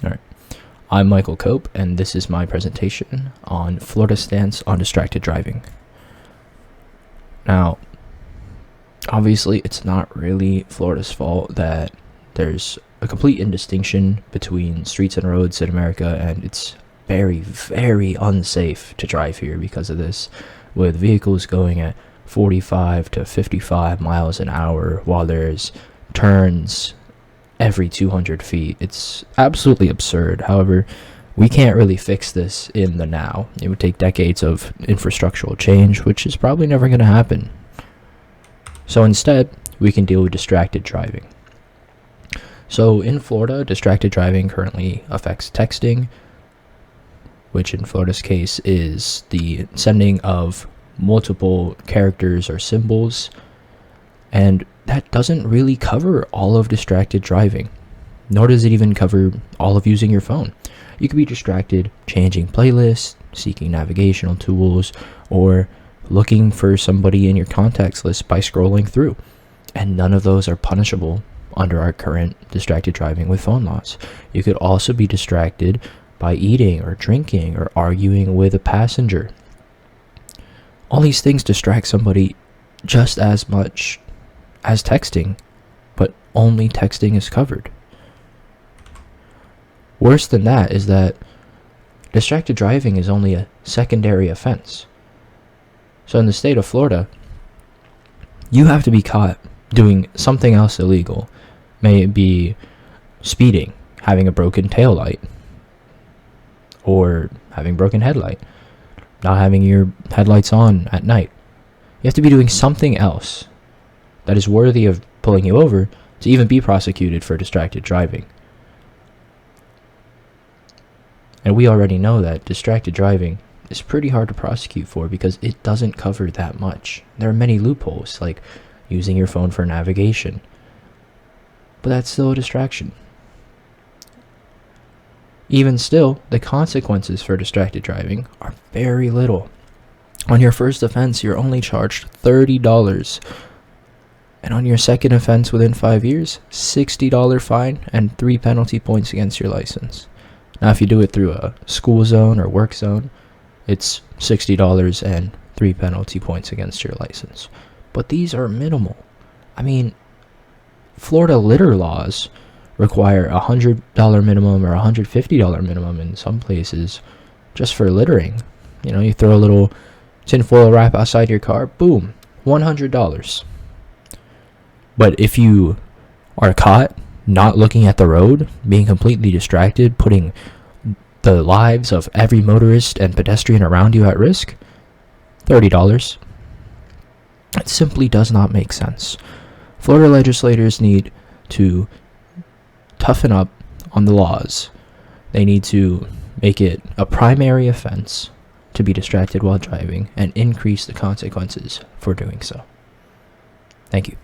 All right. I'm Michael Cope, and this is my presentation on Florida's stance on distracted driving. Now, obviously, it's not really Florida's fault that there's a complete indistinction between streets and roads in America, and it's very, very unsafe to drive here because of this, with vehicles going at 45 to 55 miles an hour while there's turns every 200 feet. It's absolutely absurd. However, we can't really fix this in the now. It would take decades of infrastructural change, which is probably never going to happen. So instead, we can deal with distracted driving. So in Florida, distracted driving currently affects texting, which in Florida's case is the sending of multiple characters or symbols, and that doesn't really cover all of distracted driving, nor does it even cover all of using your phone. You could be distracted changing playlists, seeking navigational tools, or looking for somebody in your contacts list by scrolling through, and none of those are punishable under our current distracted driving with phone laws. You could also be distracted by eating or drinking or arguing with a passenger. All these things distract somebody just as much as texting, but only texting is covered. Worse than that is that distracted driving is only a secondary offense. So in the state of Florida, you have to be caught doing something else illegal. May it be speeding, having a broken tail light, or having broken headlight, not having your headlights on at night. You have to be doing something else that is worthy of pulling you over to even be prosecuted for distracted driving. And we already know that distracted driving is pretty hard to prosecute for because it doesn't cover that much. There are many loopholes, like using your phone for navigation, but that's still a distraction. Even still, the consequences for distracted driving are very little. On your first offense, you're only charged $30. And on your second offense within 5 years, $60 fine and 3 penalty points against your license. Now, if you do it through a school zone or work zone, it's $60 and 3 penalty points against your license. But these are minimal. I mean, Florida litter laws require a $100 minimum or $150 minimum in some places just for littering. You know, you throw a little tinfoil wrap outside your car, boom, $100. But if you are caught not looking at the road, being completely distracted, putting the lives of every motorist and pedestrian around you at risk, $30. It simply does not make sense. Florida legislators need to toughen up on the laws. They need to make it a primary offense to be distracted while driving and increase the consequences for doing so. Thank you.